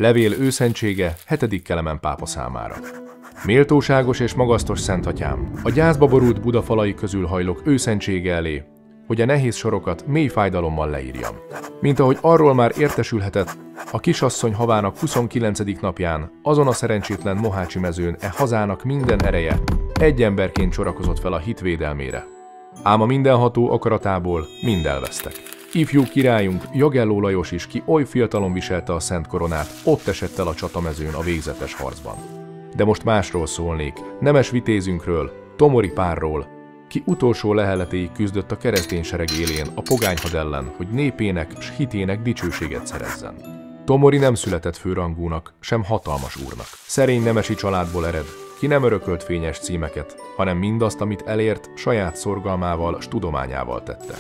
Levél őszentsége 7. Kelemen pápa számára. Méltóságos és magasztos Szentatyám, a gyászba borult Buda falai közül hajlok őszentsége elé, hogy a nehéz sorokat mély fájdalommal leírjam. Mint ahogy arról már értesülhetett, a kisasszony havának 29. napján, azon a szerencsétlen Mohácsi mezőn hazának minden ereje egy emberként sorakozott fel a hit védelmére. Ám a mindenható akaratából mind elvesztek. Ifjú királyunk, Jagelló Lajos is, ki oly fiatalon viselte a szent koronát, ott esett el a csatamezőn a végzetes harcban. De most másról szólnék, nemes vitézünkről, Tomori Pálról, ki utolsó leheletéig küzdött a keresztény sereg élén a pogányhad ellen, hogy népének s hitének dicsőséget szerezzen. Tomori nem született főrangúnak, sem hatalmas úrnak. Szerény nemesi családból ered, ki nem örökölt fényes címeket, hanem mindazt, amit elért, saját szorgalmával s tudományával tette.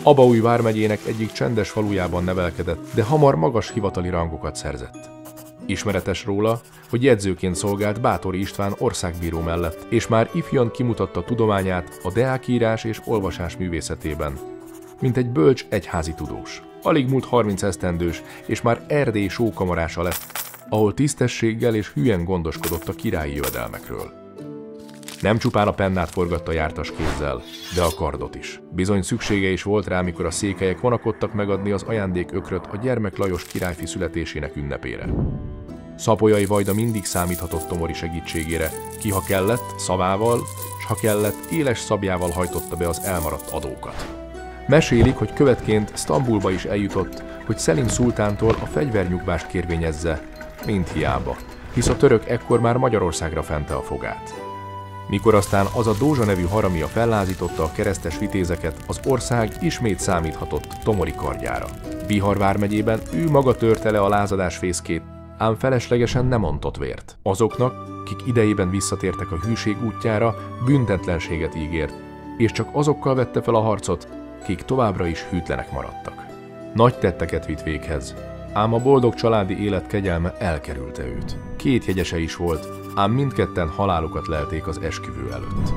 Abaúj vármegyének egyik csendes falujában nevelkedett, de hamar magas hivatali rangokat szerzett. Ismeretes róla, hogy jegyzőként szolgált Báthori István országbíró mellett, és már ifjan kimutatta tudományát a deákírás és olvasás művészetében, mint egy bölcs egyházi tudós. Alig múlt 30 esztendős, és már Erdély sókamarása lett, ahol tisztességgel és hülyen gondoskodott a királyi jövedelmekről. Nem csupán a pennát forgatta jártas kézzel, de a kardot is. Bizony szüksége is volt rá, mikor a székelyek vonakodtak megadni az ajándékökröt a gyermek Lajos királyfi születésének ünnepére. Szapolyai Vajda mindig számíthatott Tomori segítségére, ki ha kellett, szavával, s ha kellett, éles szabjával hajtotta be az elmaradt adókat. Mesélik, hogy követként Sztambulba is eljutott, hogy Szelim szultántól a fegyvernyugvást kérvényezze, mind hiába, hisz a török ekkor már Magyarországra fente a fogát. Mikor aztán az a Dózsa nevű haramia fellázította a keresztes vitézeket, az ország ismét számíthatott Tomori kardjára. Bihar vármegyében ő maga törte le a lázadás fészkét, ám feleslegesen nem ontott vért. Azoknak, kik idejében visszatértek a hűség útjára, büntetlenséget ígért, és csak azokkal vette fel a harcot, kik továbbra is hűtlenek maradtak. Nagy tetteket vitt véghez, ám a boldog családi élet kegyelme elkerülte őt. 2 jegyese is volt, ám mindketten halálukat lelték az esküvő előtt.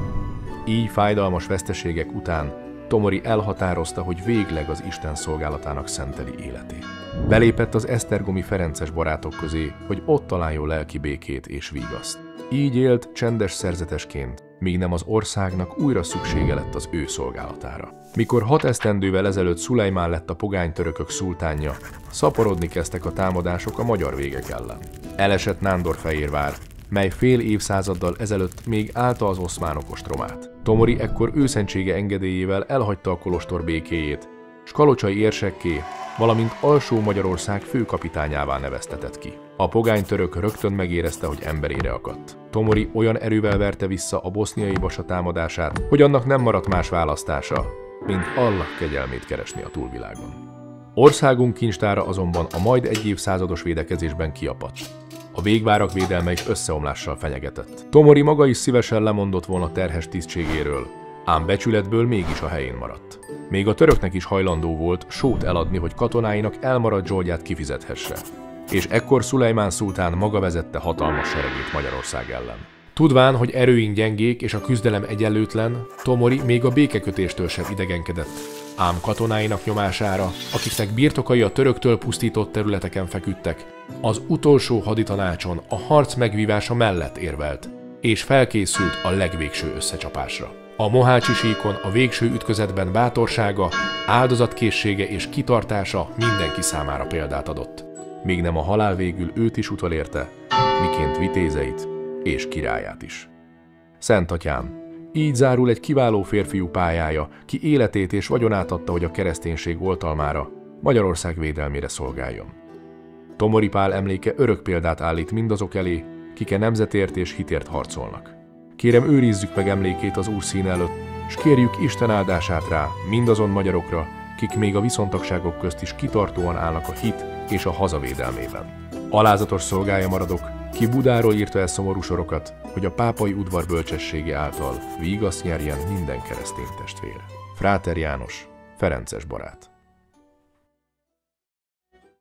Így fájdalmas veszteségek után Tomori elhatározta, hogy végleg az Isten szolgálatának szenteli életét. Belépett az esztergomi ferences barátok közé, hogy ott találjon lelki békét és vigaszt. Így élt csendes szerzetesként, míg nem az országnak újra szüksége lett az ő szolgálatára. Mikor 6 esztendővel ezelőtt Szulejmán lett a pogánytörökök szultánja, szaporodni kezdtek a támadások a magyar végek ellen. Elesett Nándorfehérvár, mely fél évszázaddal ezelőtt még állta az oszmánok ostromát. Tomori ekkor őszentsége engedélyével elhagyta a kolostor békéjét, s kalocsai érsekké, valamint Alsó Magyarország főkapitányává neveztetett ki. A pogánytörök rögtön megérezte, hogy emberére akadt. Tomori olyan erővel verte vissza a boszniai vasa támadását, hogy annak nem maradt más választása, mint Allah kegyelmét keresni a túlvilágon. Országunk kincstára azonban a majd egy évszázados védekezésben kiapadt. A végvárak védelme is összeomlással fenyegetett. Tomori maga is szívesen lemondott volna terhes tisztségéről, ám becsületből mégis a helyén maradt. Még a töröknek is hajlandó volt sót eladni, hogy katonáinak elmaradt zsoldját kifizethesse. És ekkor Szulejmán szultán maga vezette hatalmas seregét Magyarország ellen. Tudván, hogy erőink gyengék és a küzdelem egyenlőtlen, Tomori még a békekötéstől sem idegenkedett. Ám katonáinak nyomására, akiknek birtokai a töröktől pusztított területeken feküdtek, az utolsó haditanácson a harc megvívása mellett érvelt, és felkészült a legvégső összecsapásra. A Mohácsi síkon a végső ütközetben bátorsága, áldozatkészsége és kitartása mindenki számára példát adott, míg nem a halál végül őt is utolérte, miként vitézeit és királyát is. Szentatyám, így zárul egy kiváló férfiú pályája, ki életét és vagyonát adta, hogy a kereszténység oltalmára, Magyarország védelmére szolgáljon. Tomori Pál emléke örök példát állít mindazok elé, kik nemzetért és hitért harcolnak. Kérem, őrizzük meg emlékét az Úr színe előtt, s kérjük Isten áldását rá mindazon magyarokra, kik még a viszontagságok közt is kitartóan állnak a hit és a hazavédelmében. Alázatos szolgája maradok, ki Budáról írta el szomorú sorokat, hogy a pápai udvar bölcsessége által vígaszt nyerjen minden keresztény testvér. Fráter János, ferences barát.